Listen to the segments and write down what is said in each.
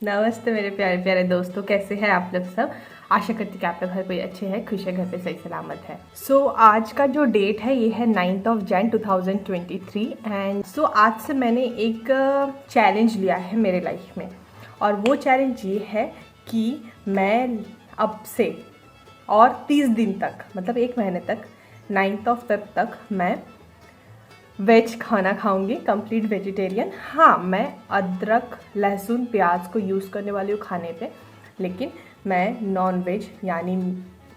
नमस्ते मेरे प्यारे प्यारे दोस्तों, कैसे हैं आप लोग सब। आशा करती कि आप लोग घर पे अच्छे हैं, खुश है, घर पे सही सलामत है। आज का जो डेट है ये है 9 Jan 2023 एंड आज से मैंने एक चैलेंज लिया है मेरे लाइफ में। और वो चैलेंज ये है कि मैं अब से और 30 दिन तक, मतलब 1 महीने तक, 9 Feb तक मैं वेज खाना खाऊंगी, कंप्लीट वेजिटेरियन। हाँ, मैं अदरक, लहसुन, प्याज को यूज़ करने वाली हूँ खाने पे, लेकिन मैं नॉन वेज यानी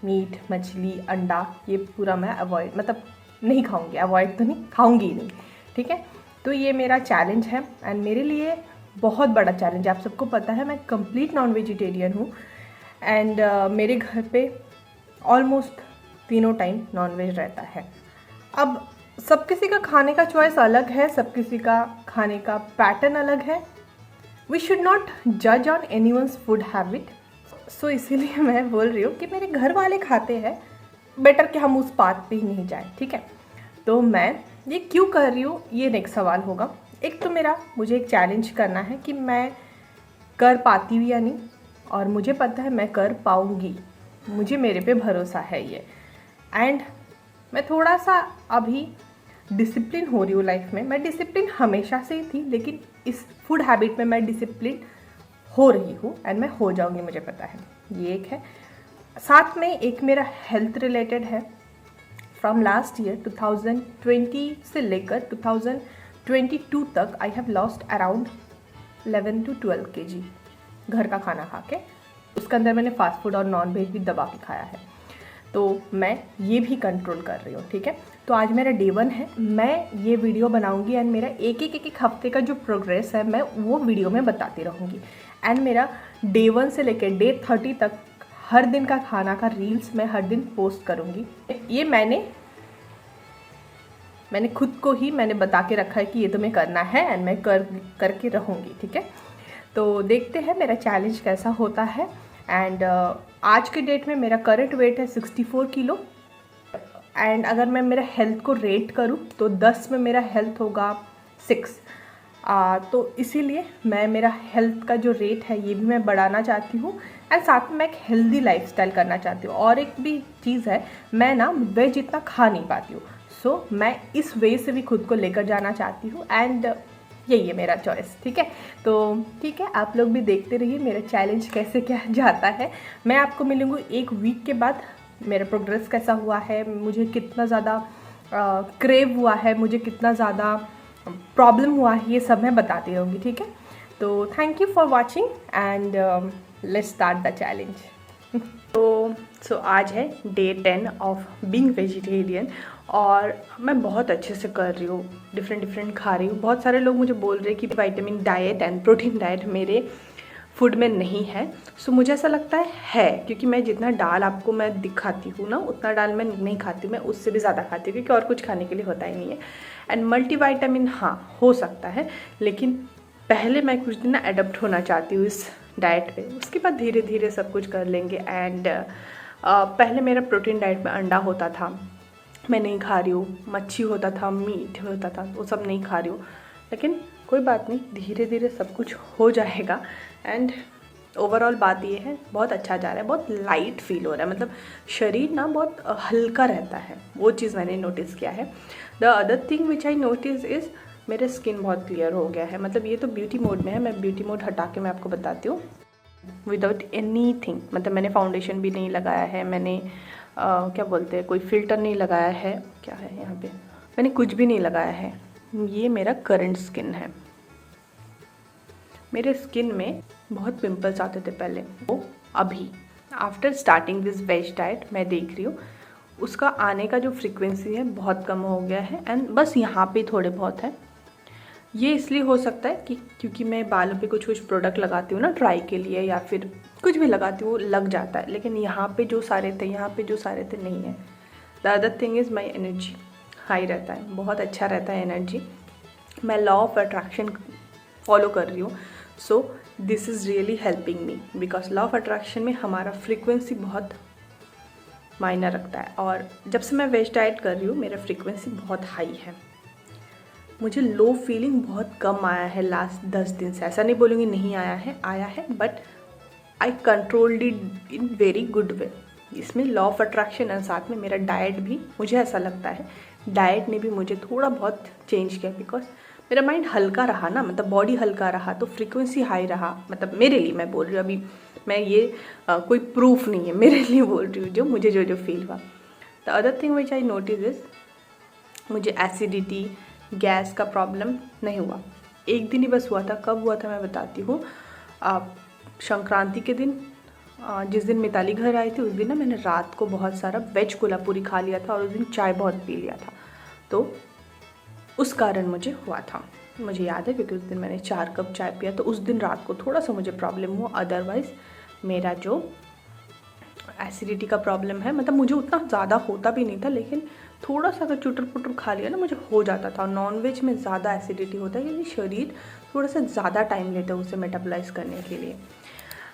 मीट, मछली, अंडा ये पूरा मैं अवॉइड, मतलब नहीं खाऊंगी। अवॉइड तो नहीं, खाऊंगी ही नहीं, ठीक है। तो ये मेरा चैलेंज है एंड मेरे लिए बहुत बड़ा चैलेंज है। आप सबको पता है मैं कंप्लीट नॉन वेजिटेरियन हूँ एंड मेरे घर पे ऑलमोस्ट तीनों टाइम नॉन वेज रहता है। अब सब किसी का खाने का चॉइस अलग है, सब किसी का खाने का पैटर्न अलग है। वी शुड नॉट जज ऑन एनीवन्स फूड हैबिट। इसीलिए मैं बोल रही हूँ कि मेरे घर वाले खाते हैं, बेटर कि हम उस बात पे ही नहीं जाए, ठीक है। तो मैं ये क्यों कर रही हूँ, ये नेक्स्ट सवाल होगा। एक तो मुझे एक चैलेंज करना है कि मैं कर पाती हूँ या नहीं, और मुझे पता है मैं कर पाऊँगी, मुझे मेरे पे भरोसा है ये। एंड मैं थोड़ा सा अभी डिसिप्लिन हो रही हूँ लाइफ में। मैं डिसिप्लिन हमेशा से ही थी, लेकिन इस फूड हैबिट में मैं डिसिप्लिन हो रही हूँ एंड मैं हो जाऊँगी, मुझे पता है। ये एक है। साथ में एक मेरा हेल्थ रिलेटेड है। फ्रॉम लास्ट ईयर 2020 से लेकर 2022 तक I have lost around 11 to 12 kg घर का खाना खा के। उसके अंदर मैंने फास्ट फूड और नॉन वेज भी दबा के खाया है, तो मैं ये भी कंट्रोल कर रही हूँ, ठीक है। तो आज मेरा डे 1 है। मैं ये वीडियो बनाऊंगी एंड मेरा एक हफ्ते का जो प्रोग्रेस है मैं वो वीडियो में बताती रहूँगी। एंड मेरा डे 1 से लेकर डे 30 तक हर दिन का खाना का रील्स मैं हर दिन पोस्ट करूँगी। ये मैंने खुद को ही मैंने बता के रखा है कि ये तुम्हें करना है एंड मैं करके रहूँगी, ठीक है। तो देखते हैं मेरा चैलेंज कैसा होता है। एंड आज के डेट में मेरा करंट वेट है 64 किलो। एंड अगर मैं मेरा हेल्थ को रेट करूँ तो 10 में मेरा हेल्थ होगा 6। तो इसीलिए मैं मेरा हेल्थ का जो रेट है ये भी मैं बढ़ाना चाहती हूँ एंड साथ में मैं एक हेल्दी लाइफस्टाइल करना चाहती हूँ। और एक भी चीज़ है, मैं ना वेज इतना खा नहीं पाती हूँ, मैं इस वे से भी खुद को लेकर जाना चाहती हूँ एंड यही है मेरा चॉइस, ठीक है। तो ठीक है, आप लोग भी देखते रहिए मेरा चैलेंज कैसे क्या जाता है। मैं आपको मिलूँगी 1 वीक के बाद, मेरा प्रोग्रेस कैसा हुआ है, मुझे कितना ज़्यादा क्रेव हुआ है, मुझे कितना ज़्यादा प्रॉब्लम हुआ है, ये सब मैं बताती रहूँगी, ठीक है। तो thank you for watching and let's start the challenge. तो आज है डे 10 ऑफ बीइंग वेजिटेरियन और मैं बहुत अच्छे से कर रही हूँ, डिफरेंट खा रही हूँ। बहुत सारे लोग मुझे बोल रहे हैं कि vitamin diet and protein diet मेरे फूड में नहीं है। मुझे ऐसा लगता है क्योंकि मैं जितना दाल आपको मैं दिखाती हूँ ना, उतना दाल मैं नहीं खाती हूँ, मैं उससे भी ज़्यादा खाती हूँ क्योंकि और कुछ खाने के लिए होता ही नहीं है। एंड मल्टीविटामिन हाँ हो सकता है, लेकिन पहले मैं कुछ दिन ना एडप्ट होना चाहती हूँ इस डाइट पे, उसके बाद धीरे धीरे सब कुछ कर लेंगे। एंड पहले मेरा प्रोटीन डाइट में अंडा होता था, मैं नहीं खा रही हूँ, मच्छी होता था, मीट होता था, वो सब नहीं खा रही हूँ, लेकिन कोई बात नहीं, धीरे धीरे सब कुछ हो जाएगा। एंड ओवरऑल बात ये है, बहुत अच्छा जा रहा है, बहुत लाइट फील हो रहा है, मतलब शरीर ना बहुत हल्का रहता है, वो चीज़ मैंने नोटिस किया है। The other thing which I notice is मेरे स्किन बहुत क्लियर हो गया है। मतलब ये तो ब्यूटी मोड में है, मैं ब्यूटी मोड हटा के मैं आपको बताती हूँ। विदाउट एनी थिंग, मतलब मैंने फाउंडेशन भी नहीं लगाया है, मैंने क्या बोलते हैं, कोई फिल्टर नहीं लगाया है, क्या है यहाँ पे, मैंने कुछ भी नहीं लगाया है। ये मेरा करंट स्किन है। मेरे स्किन में बहुत पिंपल्स आते थे पहले, वो अभी after starting this veg diet मैं देख रही हूँ उसका आने का जो फ्रीक्वेंसी है बहुत कम हो गया है। एंड बस यहाँ पे थोड़े बहुत है। ये इसलिए हो सकता है कि क्योंकि मैं बालों पे कुछ प्रोडक्ट लगाती हूँ ना ड्राई के लिए, या फिर कुछ भी लगाती हूँ लग जाता है, लेकिन यहाँ पे जो सारे थे नहीं है। The other thing is my energy high रहता है, बहुत अच्छा रहता है एनर्जी। मैं लॉ ऑफ अट्रैक्शन फॉलो कर रही हूँ, so this is really helping me, because law of attraction में हमारा फ्रीक्वेंसी बहुत मायने रखता है। और जब से मैं वेज डाइट कर रही हूँ मेरा फ्रीक्वेंसी बहुत हाई है। मुझे लो फीलिंग बहुत कम आया है लास्ट 10 दिन से। ऐसा नहीं बोलूँगी नहीं आया है but I controlled it in very good way. इसमें लॉ ऑफ अट्रैक्शन और साथ में मेरा डाइट भी, मुझे ऐसा लगता है डाइट ने भी मुझे थोड़ा बहुत चेंज किया, बिकॉज मेरा माइंड हल्का रहा ना, मतलब बॉडी हल्का रहा तो फ्रीक्वेंसी हाई रहा। मतलब मेरे लिए मैं बोल रही हूँ, अभी मैं ये कोई प्रूफ नहीं है, मेरे लिए बोल रही हूँ, जो मुझे जो फील हुआ। The other thing which I notice is मुझे एसिडिटी गैस का प्रॉब्लम नहीं हुआ। एक दिन ही बस हुआ था। कब हुआ था मैं बताती हूँ। संक्रांति के दिन, जिस दिन मिताली घर आई थी उस दिन ना मैंने रात को बहुत सारा वेज कोल्हापुरी खा लिया था और उस दिन चाय बहुत पी लिया था, तो उस कारण मुझे हुआ था। मुझे याद है क्योंकि उस दिन मैंने 4 कप चाय पिया, तो उस दिन रात को थोड़ा सा मुझे प्रॉब्लम हुआ। अदरवाइज़ मेरा जो एसिडिटी का प्रॉब्लम है, मतलब मुझे उतना ज़्यादा होता भी नहीं था, लेकिन थोड़ा सा अगर चुटर पुटर खा लिया ना मुझे हो जाता था। नॉन वेज में ज़्यादा एसिडिटी होता है क्योंकि शरीर थोड़ा सा ज़्यादा टाइम लेता है उसे मेटाबोलाइज करने के लिए।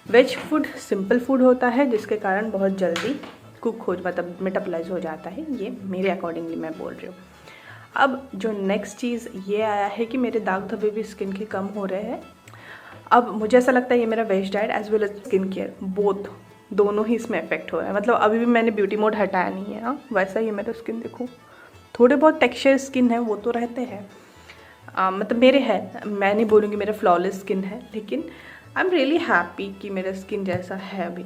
वेज फूड सिंपल फूड होता है जिसके कारण बहुत जल्दी कुक हो, मतलब मेटाबोलाइज हो जाता है। ये मेरे अकॉर्डिंगली मैं बोल रही हूँ। अब जो नेक्स्ट चीज़ ये आया है कि मेरे दाग धब्बे भी स्किन के कम हो रहे हैं। अब मुझे ऐसा लगता है ये मेरा veg diet as well as skin care both, दोनों ही इसमें इफेक्ट हो रहा है। मतलब अभी भी मैंने ब्यूटी मोड हटाया नहीं है। हाँ, वैसा ही मेरा स्किन देखो, थोड़े बहुत टेक्सचर स्किन है वो तो रहते हैं, मतलब मेरे है, मैं नहीं बोलूँगी मेरा फ्लॉलेस स्किन है, लेकिन आई एम रियली हैप्पी कि मेरा स्किन जैसा है अभी।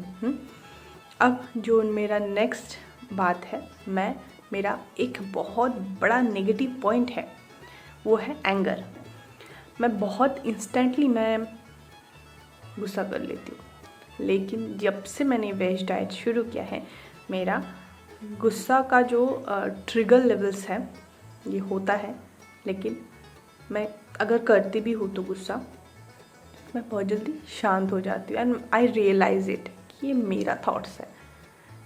अब जो मेरा नेक्स्ट बात है, मेरा एक बहुत बड़ा नेगेटिव पॉइंट है वो है एंगर। मैं बहुत इंस्टेंटली मैं गुस्सा कर लेती हूँ, लेकिन जब से मैंने वेज डाइट शुरू किया है मेरा गुस्सा का जो ट्रिगर लेवल्स है ये होता है, लेकिन मैं अगर करती भी हूँ तो गुस्सा मैं बहुत जल्दी शांत हो जाती हूँ। एंड आई रियलाइज इट कि ये मेरा थॉट्स है,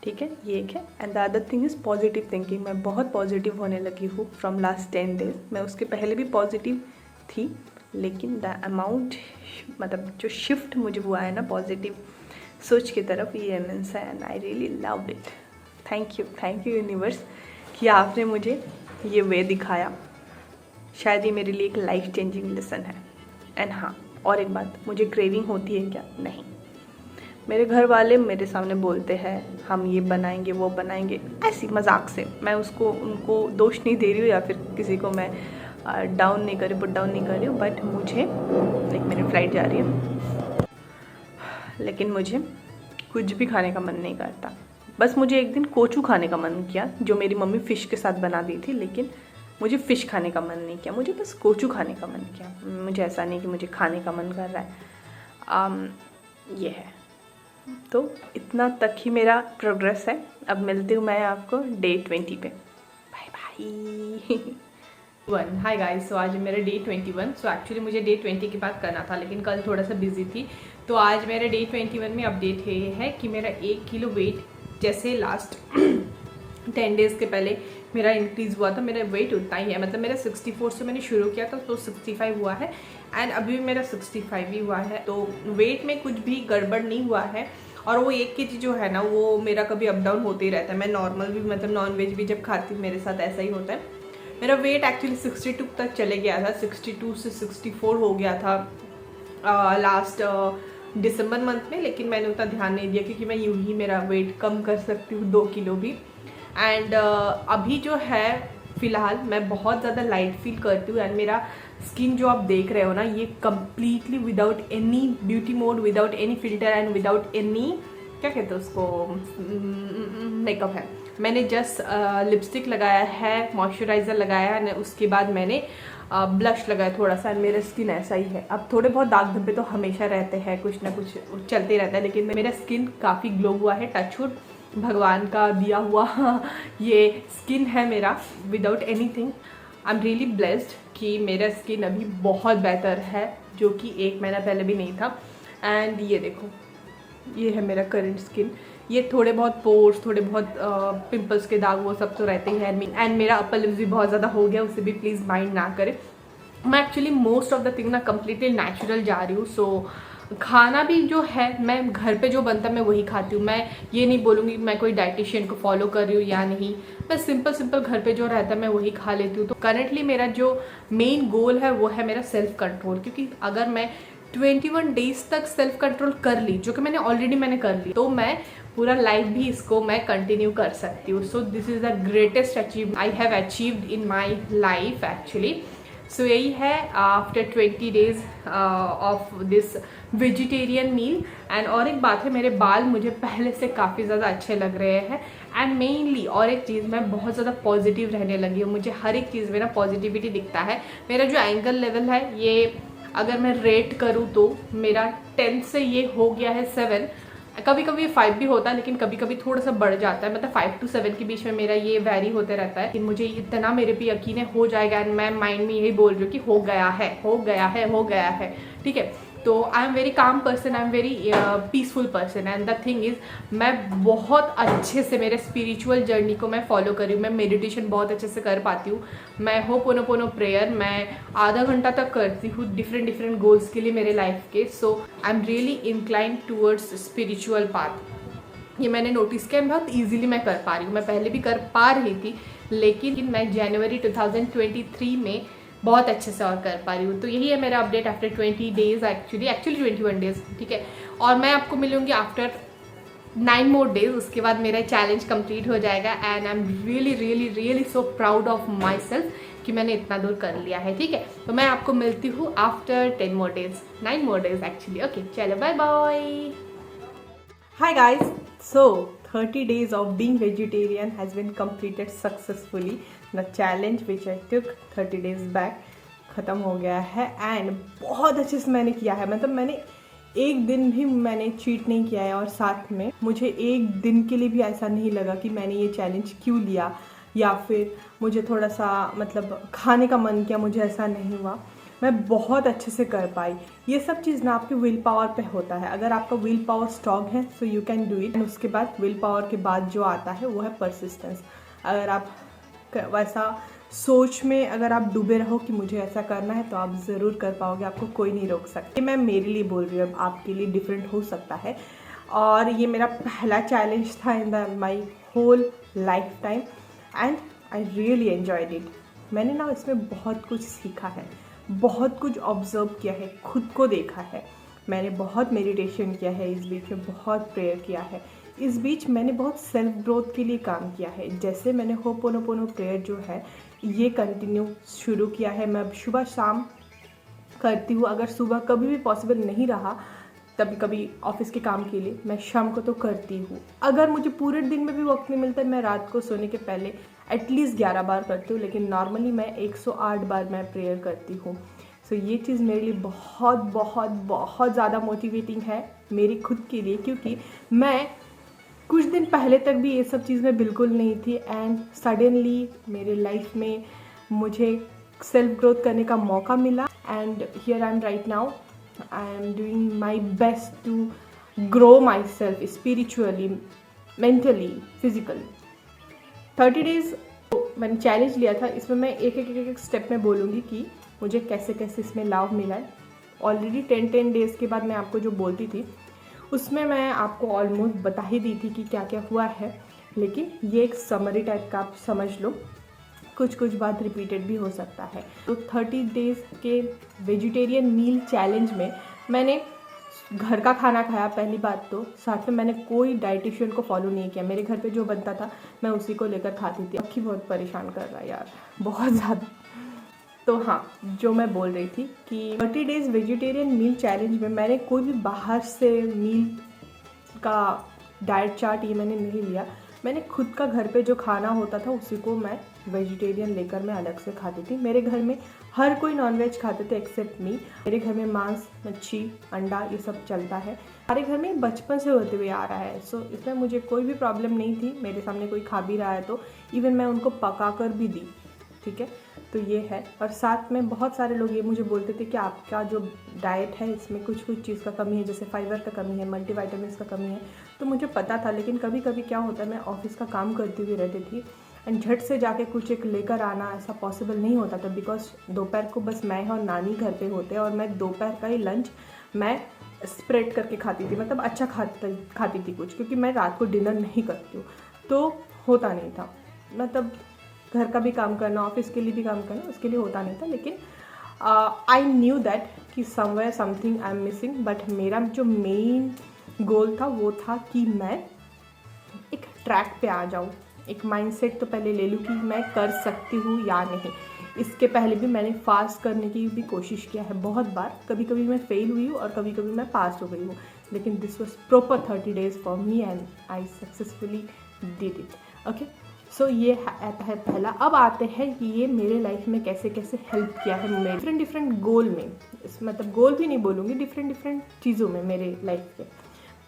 ठीक है, ये एक है। And the other thing is positive thinking. मैं बहुत पॉजिटिव होने लगी हूँ फ्रॉम लास्ट 10 डेज। मैं उसके पहले भी पॉजिटिव थी, लेकिन द अमाउंट, मतलब जो शिफ्ट मुझे हुआ है ना पॉजिटिव सोच की तरफ, ये इमेंस है and I really love it. Thank you universe कि आपने मुझे ये वे दिखाया। शायद ये मेरे लिए एक लाइफ चेंजिंग लेसन है। एंड हाँ, और एक बात, मुझे क्रेविंग होती है क्या? नहीं। मेरे घर वाले मेरे सामने बोलते हैं हम ये बनाएंगे वो बनाएंगे, ऐसी मजाक से। मैं उनको दोष नहीं दे रही हूँ या फिर किसी को मैं डाउन नहीं कर रही, पुट डाउन नहीं कर रही हूँ, बट मुझे एक मेरी फ्लाइट जा रही है, लेकिन मुझे कुछ भी खाने का मन नहीं करता। बस मुझे एक दिन कोचू खाने का मन किया जो मेरी मम्मी फ़िश के साथ बना दी थी, लेकिन मुझे फ़िश खाने का मन नहीं किया, मुझे बस कोचू खाने का मन किया। मुझे ऐसा नहीं कि मुझे खाने का मन कर रहा है। ये है, तो इतना तक ही मेरा प्रोग्रेस है। अब मिलती हूँ मैं आपको डे 20 पे। Bye bye. Hi guys, so आज मेरा डे 21। सो एक्चुअली मुझे डे 20 की बात करना था, लेकिन कल थोड़ा सा बिजी थी, तो आज मेरा डे 21 में अपडेट ये है कि मेरा 1 किलो वेट, जैसे लास्ट 10 डेज़ के पहले मेरा इंक्रीज़ हुआ था, मेरा वेट उतना ही है। मतलब मेरा 64 से मैंने शुरू किया था तो 65 हुआ है, एंड अभी मेरा 65 ही हुआ है। तो वेट में कुछ भी गड़बड़ नहीं हुआ है। और वो 1 kg जो है ना, वो मेरा कभी अप डाउन होते ही रहता है। मैं नॉर्मल भी, मतलब नॉन वेज भी जब खाती हूँ मेरे साथ ऐसा ही होता है। मेरा वेट एक्चुअली 62 तक चले गया था, 62 से 64 हो गया था लास्ट दिसंबर मंथ में, लेकिन मैंने उतना ध्यान नहीं दिया क्योंकि मैं यूँ ही मेरा वेट कम कर सकती हूँ 2 किलो भी। एंड अभी जो है फ़िलहाल मैं बहुत ज़्यादा लाइट फील करती हूँ। एंड मेरा स्किन जो आप देख रहे हो ना, ये completely without any beauty mode, without any filter and without any, क्या कहते हैं उसको, मेकअप है। मैंने जस्ट लिपस्टिक लगाया है, मॉइस्चराइज़र लगाया है, उसके बाद मैंने ब्लश लगाया थोड़ा सा। मेरा स्किन ऐसा ही है। अब थोड़े बहुत दाग धब्बे तो हमेशा रहते हैं, कुछ ना कुछ चलते रहता है, लेकिन मेरा स्किन काफ़ी ग्लो हुआ है। टचवुड, भगवान का दिया हुआ ये स्किन है मेरा, without anything. I am really blessed कि मेरा स्किन अभी बहुत बेहतर है, जो कि 1 महीना पहले भी नहीं था। एंड ये देखो, ये है मेरा करंट स्किन। ये थोड़े बहुत पोर्स, थोड़े बहुत पिंपल्स के दाग वो सब तो रहते ही हैं। एंड मेरा अपर लिप्स भी बहुत ज़्यादा हो गया, उसे भी प्लीज़ माइंड ना करें। मैं actually most of the thing ना कम्प्लीटली नेचुरल जा रही हूँ। सो खाना भी जो है मैं घर पे जो बनता है मैं वही खाती हूँ। मैं ये नहीं बोलूँगी मैं कोई डाइटिशियन को फॉलो कर रही हूँ या नहीं, मैं सिंपल घर पे जो रहता है मैं वही खा लेती हूँ। तो करंटली मेरा जो मेन गोल है वो है मेरा सेल्फ कंट्रोल, क्योंकि अगर मैं 21 डेज तक सेल्फ कंट्रोल कर ली, जो कि मैंने कर ली, तो मैं पूरा लाइफ भी इसको मैं कंटिन्यू कर सकती हूँ। So this is the greatest achieve I have achieved in my life actually. So यही है after 20 days of this vegetarian meal. And और एक बात है, मेरे बाल मुझे पहले से काफ़ी ज़्यादा अच्छे लग रहे हैं। एंड मेनली और एक चीज़, मैं बहुत ज़्यादा पॉजिटिव रहने लगी हूँ। मुझे हर एक चीज़ में ना पॉजिटिविटी दिखता है। मेरा जो एंगर लेवल है ये अगर मैं रेट करूँ तो मेरा 10 से ये हो गया है 7। कभी कभी 5 भी होता है, लेकिन कभी कभी थोड़ा सा बढ़ जाता है। मतलब 5 to 7 के बीच में मेरा ये वैरी होते रहता है। लेकिन मुझे इतना मेरे पे यकीन है हो जाएगा, एंड मैं माइंड में यही बोल रही हूँ कि हो गया है, ठीक है। तो I am very calm person, I am very peaceful person. And the thing is मैं बहुत अच्छे से मेरे स्पिरिचुअल जर्नी को मैं फॉलो कर रही हूँ। मैं मेडिटेशन बहुत अच्छे से कर पाती हूँ। मैं होपोनोपोनो प्रेयर मैं आधा घंटा तक करती हूँ डिफरेंट गोल्स के लिए मेरे लाइफ के। So I am really inclined towards spiritual path. ये मैंने नोटिस किया, बहुत ईजिली मैं कर पा रही हूँ। मैं पहले भी कर पा रही थी, लेकिन मैं जनवरी 2023 में बहुत अच्छे से और कर पा रही हूँ। तो यही है मेरा update after 20 days, actually 21 days, ठीक है। और मैं आपको मिलूंगी आफ्टर 9 more डेज, उसके बाद मेरा चैलेंज कंप्लीट हो जाएगा। And I am really so proud of my self कि मैंने इतना दूर कर लिया है, ठीक है। तो मैं आपको मिलती हूँ after 10 more days, 9 more days actually. Okay, चलो bye bye. Hi guys, so 30 days of being vegetarian has been completed successfully. The challenge which I took 30 days back ख़त्म हो गया है एंड बहुत अच्छे से मैंने किया है। मतलब मैंने एक दिन भी मैंने चीट नहीं किया है, और साथ में मुझे एक दिन के लिए भी ऐसा नहीं लगा कि मैंने ये चैलेंज क्यों लिया, या फिर मुझे थोड़ा सा मतलब खाने का मन किया, मुझे ऐसा नहीं हुआ। मैं बहुत अच्छे से कर पाई। ये सब चीज़ ना आपके विल पावर पे होता है। अगर आपका विल पावर स्ट्रॉन्ग है so you can do it. And उसके बाद विल पावर के बाद जो आता है वो है परसिस्टेंस। अगर आप वैसा सोच में अगर आप डूबे रहो कि मुझे ऐसा करना है तो आप ज़रूर कर पाओगे, आपको कोई नहीं रोक सकता। ये मैं मेरे लिए बोल रही हूँ, अब आपके लिए डिफरेंट हो सकता है। और ये मेरा पहला चैलेंज था in the my whole life time and I really enjoyed it. मैंने ना इसमें बहुत कुछ सीखा है, बहुत कुछ ऑब्जर्व किया है, खुद को देखा है। मैंने बहुत मेडिटेशन किया है इस बीच में, बहुत प्रेयर किया है इस बीच। मैंने बहुत सेल्फ ग्रोथ के लिए काम किया है। जैसे मैंने होपोनोपोनो प्रेयर जो है ये कंटिन्यू शुरू किया है। मैं अब सुबह शाम करती हूँ। अगर सुबह कभी भी पॉसिबल नहीं रहा, कभी कभी ऑफिस के काम के लिए, मैं शाम को तो करती हूँ। अगर मुझे पूरे दिन में भी वक्त नहीं मिलता, मैं रात को सोने के पहले एटलीस्ट 11 बार करती हूँ, लेकिन नॉर्मली मैं 108 बार मैं प्रेयर करती हूँ। सो ये चीज़ मेरे लिए बहुत बहुत बहुत ज़्यादा मोटिवेटिंग है मेरी खुद के लिए, क्योंकि मैं कुछ दिन पहले तक भी ये सब चीज़ में बिल्कुल नहीं थी। एंड सडनली मेरे लाइफ में मुझे सेल्फ ग्रोथ करने का मौका मिला and here I am right now. I am doing my best to grow myself spiritually, mentally, physically. 30 days मैंने चैलेंज लिया था, इसमें मैं एक स्टेप में बोलूँगी कि मुझे कैसे कैसे इसमें लाभ मिला है। ऑलरेडी 10 डेज़ के बाद मैं आपको जो बोलती थी उसमें मैं आपको ऑलमोस्ट बता ही दी थी कि क्या क्या हुआ है, लेकिन ये एक समरी टाइप का आप समझ लो, कुछ बात रिपीटेड भी हो सकता है। तो 30 डेज़ के वेजिटेरियन मील चैलेंज में मैंने घर का खाना खाया पहली बात तो, साथ में मैंने कोई डाइटिशियन को फॉलो नहीं किया। मेरे घर पे जो बनता था मैं उसी को लेकर खाती थी। अक्की बहुत परेशान कर रहा है यार, बहुत ज़्यादा। तो हाँ, जो मैं बोल रही थी कि 30 डेज़ वेजिटेरियन मील चैलेंज में मैंने कोई भी बाहर से मील का डाइट चार्ट ये मैंने नहीं लिया। मैंने खुद का घर पे जो खाना होता था उसी को मैं वेजिटेरियन लेकर मैं अलग से खाती थी। मेरे घर में हर कोई नॉनवेज खाते थे एक्सेप्ट मी। मेरे घर में मांस, मच्छी, अंडा ये सब चलता है। हमारे घर में बचपन से होते हुए आ रहा है। सो इसमें मुझे कोई भी प्रॉब्लम नहीं थी। मेरे सामने कोई खा भी रहा है तो इवन मैं उनको पका कर भी दी, ठीक है। तो ये है। और साथ में बहुत सारे लोग ये मुझे बोलते थे कि आपका जो डाइट है इसमें कुछ चीज़ का कमी है, जैसे फाइबर का कमी है, मल्टीविटामिन्स का कमी है। तो मुझे पता था, लेकिन कभी कभी क्या होता है, मैं ऑफिस का काम करती हुई रहती थी एंड झट से जाके कुछ एक लेकर आना ऐसा पॉसिबल नहीं होता था, बिकॉज दोपहर को बस मैं और नानी घर पे होते और मैं दोपहर का ही लंच मैं स्प्रेड करके खाती थी, मतलब अच्छा खाती थी कुछ, क्योंकि मैं रात को डिनर नहीं करती हूँ तो होता नहीं था, मतलब घर का भी काम करना, ऑफिस के लिए भी काम करना, उसके लिए होता नहीं था। लेकिन आई न्यू दैट कि somewhere something I am missing, but मेरा जो मेन गोल था वो था कि मैं एक ट्रैक पे आ जाऊँ, एक माइंडसेट तो पहले ले लूँ कि मैं कर सकती हूँ या नहीं। इसके पहले भी मैंने फास्ट करने की भी कोशिश किया है बहुत बार, कभी कभी मैं फेल हुई हूँ और कभी कभी मैं पास हो गई हूँ, लेकिन this was proper 30 days for me and I successfully did it. Okay, so ये आता है पहला। अब आते हैं कि ये मेरे लाइफ में कैसे कैसे हेल्प किया है मेरे डिफरेंट डिफरेंट गोल में, मतलब गोल भी नहीं बोलूँगी, डिफरेंट डिफरेंट चीज़ों में मेरे लाइफ के।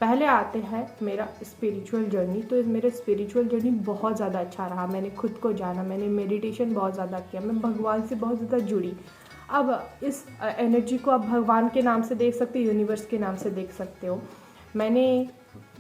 पहले आते हैं मेरा स्पिरिचुअल जर्नी। तो मेरा स्पिरिचुअल जर्नी बहुत ज़्यादा अच्छा रहा, मैंने खुद को जाना, मैंने मेडिटेशन बहुत ज़्यादा किया, मैं भगवान से बहुत ज़्यादा जुड़ी। अब इस एनर्जी को आप भगवान के नाम से देख सकते हो, यूनिवर्स के नाम से देख सकते हो। मैंने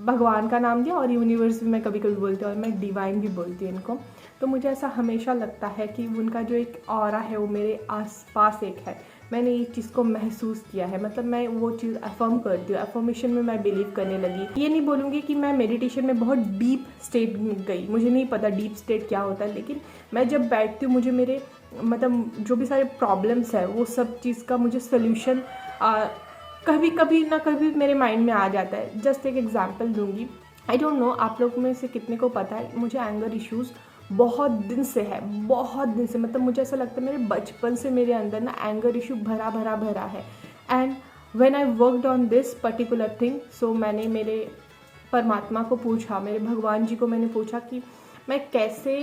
भगवान का नाम दिया और यूनिवर्स भी मैं कभी कभी बोलती हूँ, और मैं डिवाइन भी बोलती हूँ इनको। तो मुझे ऐसा हमेशा लगता है कि उनका जो एक ऑरा है वो मेरे आसपास एक है। मैंने ये चीज़ को महसूस किया है, मतलब मैं वो चीज़ अफर्म करती हूँ, अफर्मेशन में मैं बिलीव करने लगी। ये नहीं बोलूँगी कि मैं मेडिटेशन में बहुत डीप स्टेट में गई, मुझे नहीं पता डीप स्टेट क्या होता है, लेकिन मैं जब बैठती हूँ मुझे मेरे मतलब जो भी सारे प्रॉब्लम्स है वो सब चीज़ का मुझे सोल्यूशन कभी कभी ना कभी मेरे माइंड में आ जाता है। जस्ट एक एग्जांपल दूंगी, आई डोंट नो आप लोग में से कितने को पता है, मुझे एंगर इश्यूज़ बहुत दिन से है, बहुत दिन से, मतलब मुझे ऐसा लगता है मेरे बचपन से मेरे अंदर ना एंगर इशू भरा भरा भरा है। And when I worked on this particular thing, so मैंने मेरे परमात्मा को पूछा, मेरे भगवान जी को मैंने पूछा कि मैं कैसे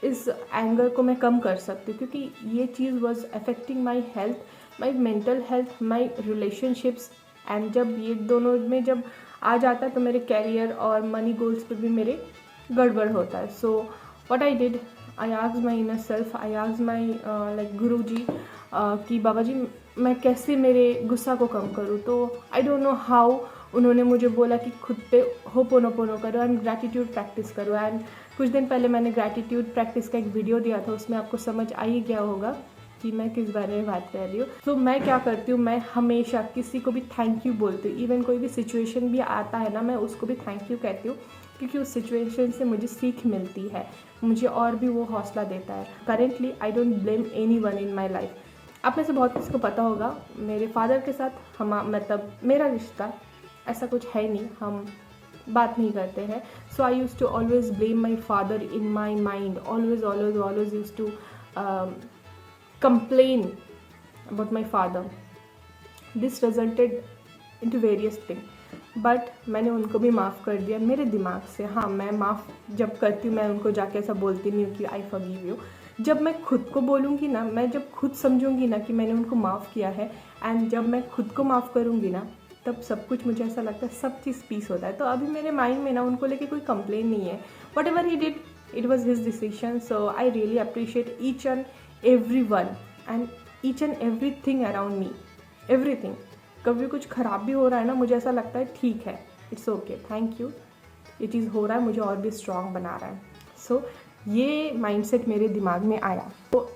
इस एंगर को मैं कम कर सकती हूँ, क्योंकि ये चीज़ was affecting my health, my mental health, my relationships. And जब ये दोनों में जब आ जाता है तो मेरे कैरियर और मनी गोल्स पे भी मेरे गड़बड़ होता है। So what I did, I asked my inner self, I asked my like गुरु जी कि बाबा जी मैं कैसे मेरे गुस्सा को कम करूँ। तो आई डोंट नो हाउ उन्होंने मुझे बोला कि खुद पे होपोनोपोनो करो एंड ग्रैटिट्यूड प्रैक्टिस करो। एंड कुछ दिन पहले मैंने ग्रैटिट्यूड प्रैक्टिस का एक वीडियो दिया था, उसमें आपको समझ आ ही गया होगा कि मैं किस बारे में बात कर रही हूँ। तो मैं क्या करती हूँ, मैं हमेशा किसी को भी थैंक यू बोलती हूँ, इवन कोई भी सिचुएशन भी आता है ना, मैं उसको भी थैंक यू कहती हूँ, क्योंकि उस सिचुएशन से मुझे सीख मिलती है, मुझे और भी वो हौसला देता है। Currently I don't blame any one in my life. आप में से बहुत किसी को पता होगा मेरे फादर के साथ मतलब मेरा रिश्ता ऐसा कुछ है नहीं, हम बात नहीं करते हैं। So I use to always blame my father in my mind, always always always use to complain about my father. This resulted into various things. But मैंने उनको भी माफ़ कर दिया मेरे दिमाग से। हाँ, मैं माफ़ जब करती हूँ मैं उनको जाके ऐसा बोलती नहीं हूँ कि आई फॉरगिव यू। जब मैं खुद को बोलूँगी ना, मैं जब खुद समझूंगी ना कि मैंने उनको माफ़ किया है, एंड जब मैं खुद को माफ़ करूँगी ना, तब सब कुछ मुझे ऐसा लगता है सब चीज़ पीस होता है। तो अभी मेरे माइंड में ना उनको लेके कोई कंप्लेन नहीं है। What ever he did, it was his decision. So I really appreciate each and everyone and each and everything around me, everything। कभी कुछ ख़राब भी हो रहा है ना, मुझे ऐसा लगता है ठीक है, इट्स ओके, थैंक यू, ये चीज़ हो रहा है मुझे और भी स्ट्रॉन्ग बना रहा है। सो ये माइंडसेट मेरे दिमाग में आया। तो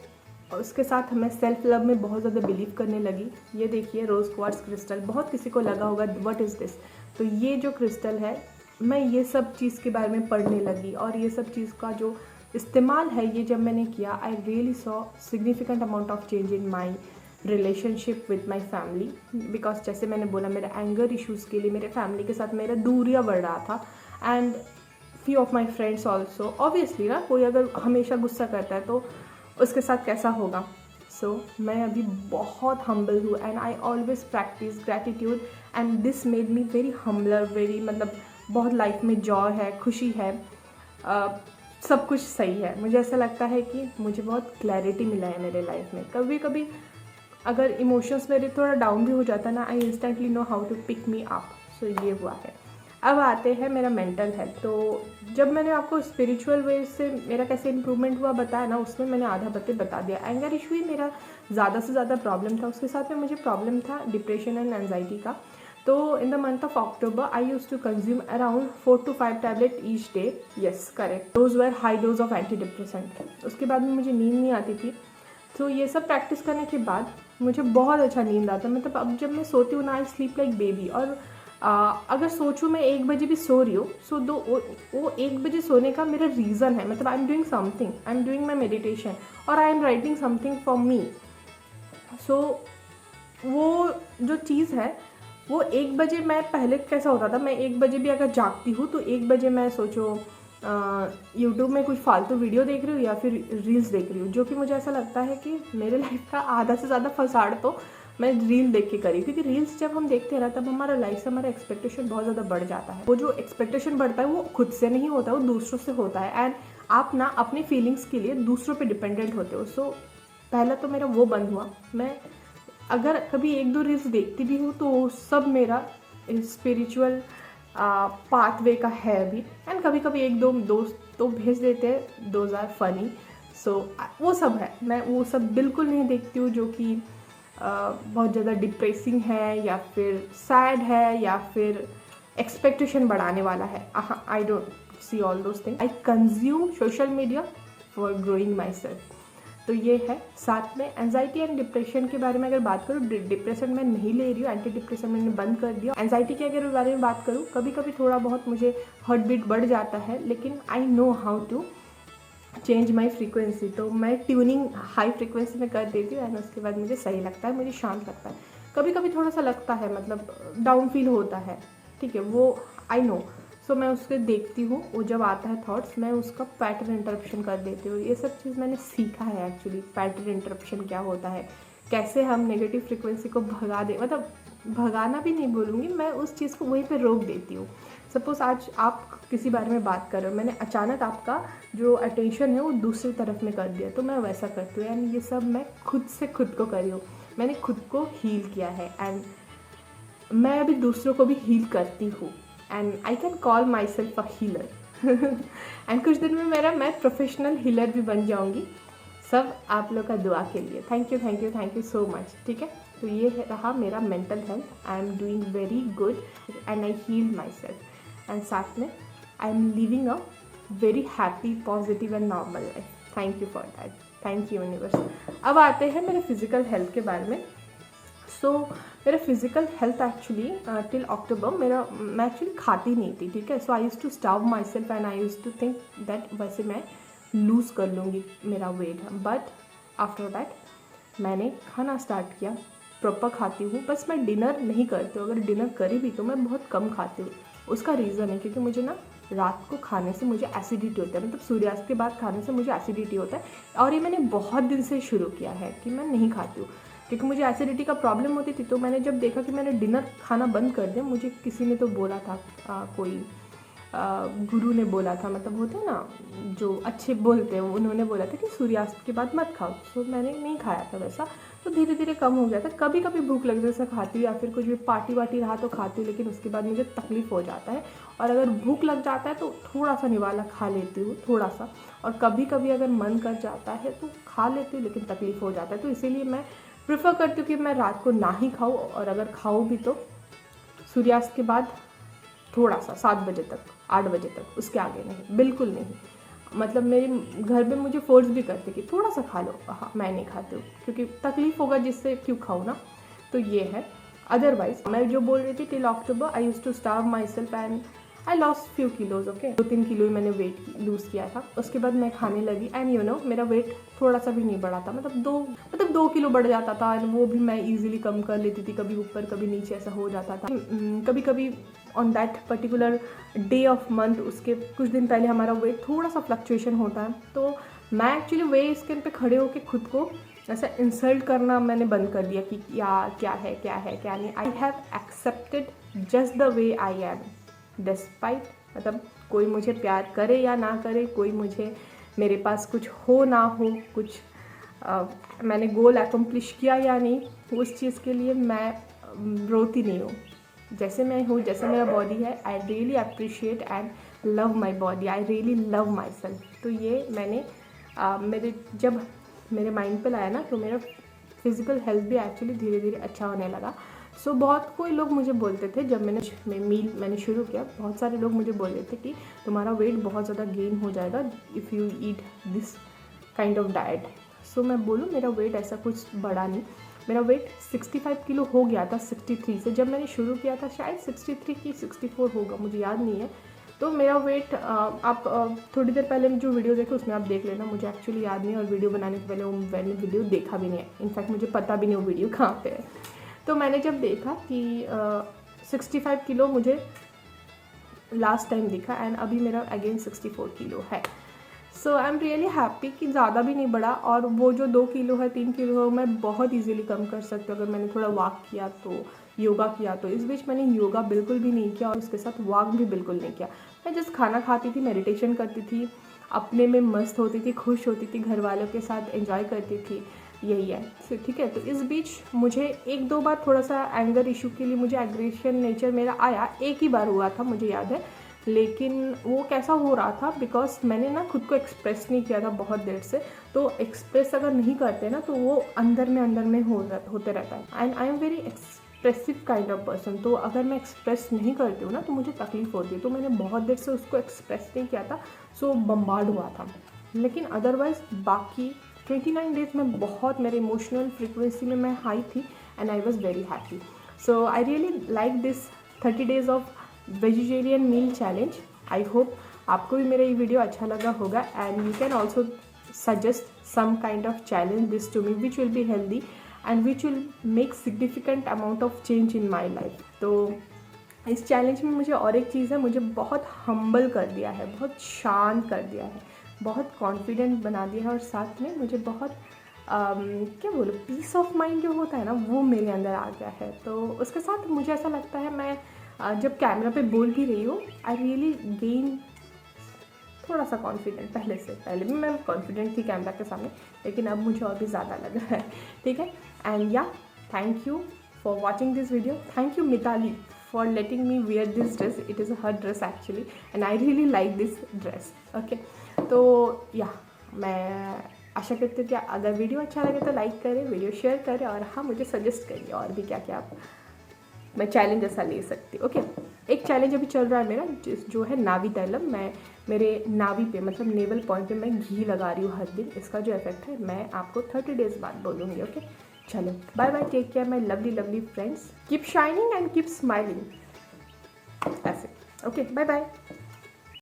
उसके साथ मैं सेल्फ लव में बहुत ज़्यादा बिलीव करने लगी। ये देखिए रोज़ क्वार्ट्ज क्रिस्टल, बहुत किसी को लगा होगा व्हाट इज़ दिस। तो ये जो क्रिस्टल है, मैं ये सब चीज़ के बारे में पढ़ने लगी, और ये सब चीज़ का जो इस्तेमाल है ये जब मैंने किया, I really saw significant amount of change in my relationship with my family. Because जैसे मैंने बोला, मेरे एंगर इश्यूज़ के लिए मेरे फैमिली के साथ मेरा दूरियाँ बढ़ रहा था, and few of my friends also. Obviously ना, कोई अगर हमेशा गुस्सा करता है तो उसके साथ कैसा होगा। सो मैं अभी बहुत हम्बल हूँ, and I always practice gratitude, and this made me very humbler, very मतलब बहुत लाइफ में जॉय है, खुशी है, सब कुछ सही है। मुझे ऐसा लगता है कि मुझे बहुत क्लैरिटी मिला है मेरे लाइफ में। कभी कभी अगर इमोशंस मेरे थोड़ा डाउन भी हो जाता है ना, I instantly know how to pick me up. So ये हुआ है। अब आते हैं मेरा मेंटल हेल्थ। तो जब मैंने आपको स्पिरिचुअल वे से मेरा कैसे इंप्रूवमेंट हुआ बताया ना, उसमें मैंने आधा बातें बता दिया। एंगर इशू ही मेरा ज़्यादा से ज़्यादा प्रॉब्लम था, उसके साथ में मुझे प्रॉब्लम था डिप्रेशन एंड एंजाइटी का। तो in the month of October I use to consume around 4 to 5 tablet each day. Yes correct, those were high dose of anti depressant. उसके बाद में मुझे नींद नहीं आती थी। तो ये सब प्रैक्टिस करने के बाद मुझे बहुत अच्छा नींद आता है। मतलब अब जब मैं सोती हूँ ना, आई स्लीप लाइक बेबी। और अगर सोचूं मैं 1 बजे भी सो रही हूँ, सो वो 1 बजे सोने का मेरा रीज़न है। मतलब I am doing something, I am doing my meditation और I am writing something for me. So वो जो चीज़ है वो 1 बजे, मैं पहले कैसा होता था, मैं 1 बजे भी अगर जागती हूँ तो 1 बजे मैं सोचो यूट्यूब में कुछ फालतू वीडियो देख रही हूँ या फिर रील्स देख रही हूँ, जो कि मुझे ऐसा लगता है कि मेरे लाइफ का आधा से ज़्यादा फसाड़ तो मैं रील देख के करी। क्योंकि रील्स जब हम देखते हैं ना, तब हमारा लाइफ से हमारा एक्सपेक्टेशन बहुत ज़्यादा बढ़ जाता है। वो जो एक्सपेक्टेशन बढ़ता है वो खुद से नहीं होता, वो दूसरों से होता है। एंड आप ना अपनी फीलिंग्स के लिए दूसरों पे डिपेंडेंट होते हो। सो पहला तो मेरा वो बंद हुआ। मैं अगर कभी 1-2 रील्स देखती भी हूँ तो सब मेरा स्पिरिचुअल पाथवे का है अभी। एंड कभी कभी 1-2 दोस्त तो भेज देते हैं, दोज आर फनी। सो वो सब है, मैं वो सब बिल्कुल नहीं देखती हूँ जो कि बहुत ज़्यादा डिप्रेसिंग है या फिर सैड है या फिर एक्सपेक्टेशन बढ़ाने वाला है। I don't see all those thing. I consume social media for growing my self. तो ये है। साथ में एंजाइटी एंड डिप्रेशन के बारे में अगर बात करूँ, डिप्रेशन मैं नहीं ले रही हूँ, एंटी डिप्रेशन मैंने बंद कर दिया। एंजाइटी के अगर बारे में बात करूँ, कभी कभी थोड़ा बहुत मुझे हार्ट बीट बढ़ जाता है, लेकिन I know how to change my frequency. तो मैं ट्यूनिंग हाई फ्रीक्वेंसी में कर देती हूँ एंड उसके बाद मुझे सही लगता है, मुझे शांत लगता है। कभी कभी थोड़ा सा लगता है, मतलब डाउन फील होता है, ठीक है, वो आई नो। सो मैं उसके देखती हूँ, वो जब आता है थॉट्स, मैं उसका पैटर्न इंटरप्शन कर देती हूँ। ये सब चीज़ मैंने सीखा है एक्चुअली, पैटर्न इंटरप्शन क्या होता है, कैसे हम नेगेटिव फ्रीक्वेंसी को भगा दें। मतलब भगाना भी नहीं बोलूँगी मैं, उस चीज़ को वहीं पे रोक देती हूँ। सपोज आज आप किसी बारे में बात कर रहे हो, मैंने अचानक आपका जो अटेंशन है वो दूसरी तरफ में कर दिया, तो मैं वैसा करती हूँ। एंड ये सब मैं खुद से खुद को करी हूँ, मैंने खुद को हील किया है एंड मैं अभी दूसरों को भी हील करती हूँ। And I can call my self a healer. And कुछ दिन में मैं प्रोफेशनल हीलर भी बन जाऊँगी, सब आप लोग का दुआ के लिए। Thank you thank you thank you so much. ठीक है, तो ये रहा मेरा mental health. I am doing very good and I heal my self. And साथ में I am living a very happy, positive and normal life. Thank you for that, thank you universe. अब आते हैं मेरे फिजिकल हेल्थ के बारे में। So मेरा physical health actually till October मैं एक्चुअली खाती नहीं थी, ठीक है। So I use to starve my self and I use to think that वैसे मैं लूज़ कर लूँगी मेरा वेट। बट आफ्टर दैट मैंने खाना स्टार्ट किया, प्रॉपर खाती हूँ। बस मैं डिनर नहीं करती हूँ, अगर डिनर करी भी तो मैं बहुत कम खाती हूँ। उसका रीज़न है क्योंकि मुझे ना रात को खाने से मुझे एसिडिटी होता है, मतलब सूर्यास्त के बाद खाने से मुझे एसिडिटी होता है। और ये मैंने बहुत दिन से शुरू किया है कि मैं नहीं खाती हूँ क्योंकि मुझे एसिडिटी का प्रॉब्लम होती थी। तो मैंने जब देखा कि मैंने डिनर खाना बंद कर दिया, मुझे किसी ने तो बोला था, कोई गुरु ने बोला था, मतलब होते हैं ना जो अच्छे बोलते हैं, उन्होंने बोला था कि सूर्यास्त के बाद मत खाओ। तो मैंने नहीं खाया था वैसा, तो धीरे धीरे कम हो गया था। कभी कभी भूख लग जैसा खाती हूँ या फिर कुछ भी पार्टी वार्टी रहा तो खाती हूँ, लेकिन उसके बाद मुझे तकलीफ़ हो जाता है। और अगर भूख लग जाता है तो थोड़ा सा निवाला खा लेती हूँ, थोड़ा सा। और कभी कभी अगर मन कर जाता है तो खा लेती हूँ, लेकिन तकलीफ़ हो जाता है। तो इसीलिए मैं प्रेफर करती हूँ कि मैं रात को ना ही खाऊँ, और अगर खाऊँ भी तो सूर्यास्त के बाद थोड़ा सा, 7 बजे तक, 8 बजे तक, उसके आगे नहीं, बिल्कुल नहीं। मतलब मेरे घर में मुझे फोर्स भी करते कि थोड़ा सा खा लो। हाँ, मैं नहीं खाती हूँ क्योंकि तकलीफ होगा, जिससे क्यों खाऊँ ना। तो ये है। अदरवाइज मैं जो बोल रही थी, till October I use to starve my self and I lost few kilos. Okay, 2-3 kilo ही मैंने वेट लूज़ किया था। उसके बाद मैं खाने लगी एंड यू नो मेरा वेट थोड़ा सा भी नहीं बढ़ा था, मतलब 2 किलो बढ़ जाता था। एंड वो भी मैं इजीली कम कर लेती थी, कभी ऊपर कभी नीचे ऐसा हो जाता था। कभी कभी on that particular day of month, उसके कुछ दिन पहले हमारा वेट थोड़ा सा फ्लक्चुएशन होता है। तो मैं एक्चुअली वे स्कैन पे खड़े होकर खुद को ऐसा इंसल्ट करना मैंने बंद कर दिया कि क्या है क्या नहीं। I have accepted just the way I am, despite, मतलब कोई मुझे प्यार करे या ना करे, कोई मुझे, मेरे पास कुछ हो ना हो, कुछ मैंने गोल अकम्प्लिश किया या नहीं, उस चीज़ के लिए मैं रोती नहीं हूँ। जैसे मैं हूँ, जैसे मेरा बॉडी है, I really appreciate and love my body, I really love my self. तो ये मैंने जब मेरे माइंड पे लाया ना, तो मेरा फिज़िकल हेल्थ भी एक्चुअली धीरे धीरे अच्छा होने लगा। सो बहुत कोई लोग मुझे बोलते थे, जब मैंने शुरू किया, बहुत सारे लोग मुझे बोल रहे थे कि तुम्हारा वेट बहुत ज़्यादा गेन हो जाएगा if you eat this kind of diet. So मैं बोलूँ, मेरा वेट ऐसा कुछ बढ़ा नहीं। मेरा वेट 65 किलो हो गया था 63 से। जब मैंने शुरू किया था शायद 63 की 64 होगा, मुझे याद नहीं है। तो मेरा वेट आप थोड़ी देर पहले जो वीडियो देखे उसमें आप देख लेना, मुझे एक्चुअली याद नहीं, और वीडियो बनाने से पहले वो मैंने वीडियो देखा भी नहीं है, इनफैक्ट मुझे पता भी नहीं वो वीडियो कहाँ पे है। तो मैंने जब देखा कि 65 किलो मुझे लास्ट टाइम दिखा एंड अभी मेरा अगेन 64 किलो है। So I am really happy कि ज़्यादा भी नहीं बढ़ा, और वो जो 2 किलो है 3 किलो है मैं बहुत इजीली कम कर सकती हूँ अगर मैंने थोड़ा वॉक किया तो, योगा किया तो। इस बीच मैंने योगा बिल्कुल भी नहीं किया और उसके साथ वॉक भी बिल्कुल नहीं किया। मैं जस्ट खाना खाती थी, मेडिटेशन करती थी, अपने में मस्त होती थी, खुश होती थी, घर वालों के साथ एंजॉय करती थी, यही है। ठीक है, तो इस बीच मुझे 1-2 बार थोड़ा सा एंगर इशू के लिए मुझे एग्रेशन नेचर मेरा आया, एक ही बार हुआ था मुझे याद है, लेकिन वो कैसा हो रहा था बिकॉज मैंने ना खुद को एक्सप्रेस नहीं किया था बहुत देर से। तो एक्सप्रेस अगर नहीं करते ना तो वो अंदर में होते रहता है। And I am very expressive kind of person, तो अगर मैं एक्सप्रेस नहीं करती हूँ ना तो मुझे तकलीफ होती है। तो मैंने बहुत देर से उसको एक्सप्रेस नहीं किया था, सो बम्बार्ड हुआ था। लेकिन अदरवाइज बाकी 29 डेज में बहुत मेरे इमोशनल फ्रीक्वेंसी में मैं हाई थी and I was very happy. So I really like this 30 days of vegetarian meal challenge. I hope आपको भी मेरा ये वीडियो अच्छा लगा होगा and you can also suggest some kind of challenge this to me which will be healthy and which will make significant amount of change in my life। तो इस challenge में मुझे और एक चीज़ है, मुझे बहुत हम्बल कर दिया है, बहुत शांत कर दिया है, बहुत कॉन्फिडेंट बना दिया है, और साथ में मुझे बहुत क्या बोलूँ, पीस ऑफ माइंड जो होता है ना वो मेरे अंदर आ गया है। तो उसके साथ मुझे ऐसा लगता है मैं जब कैमरा पे बोल भी रही हूँ आई रियली गेन थोड़ा सा कॉन्फिडेंट। पहले भी मैं कॉन्फिडेंट थी कैमरा के सामने, लेकिन अब मुझे और भी ज़्यादा लग रहा है। ठीक है, and yeah thank you for watching this video. Thank you Mitali for letting me wear this dress, it is her dress actually and I really like this dress. Okay, तो या मैं आशा करती हूँ कि अगर वीडियो अच्छा लगे तो लाइक करें, वीडियो शेयर करें, और हाँ मुझे सजेस्ट करिए और भी क्या क्या आप मैं चैलेंज ऐसा ले सकती हूँ। ओके, एक चैलेंज अभी चल रहा है मेरा जो है नावी तैलम। मैं मेरे नावी पे मतलब नेवल पॉइंट पे मैं घी लगा रही हूँ हर दिन। इसका जो इफेक्ट है मैं आपको 30 डेज बाद बोलूँगी। ओके, चलो bye bye, take care my lovely friends, keep shining and keep smiling, ऐसे। Okay, bye bye.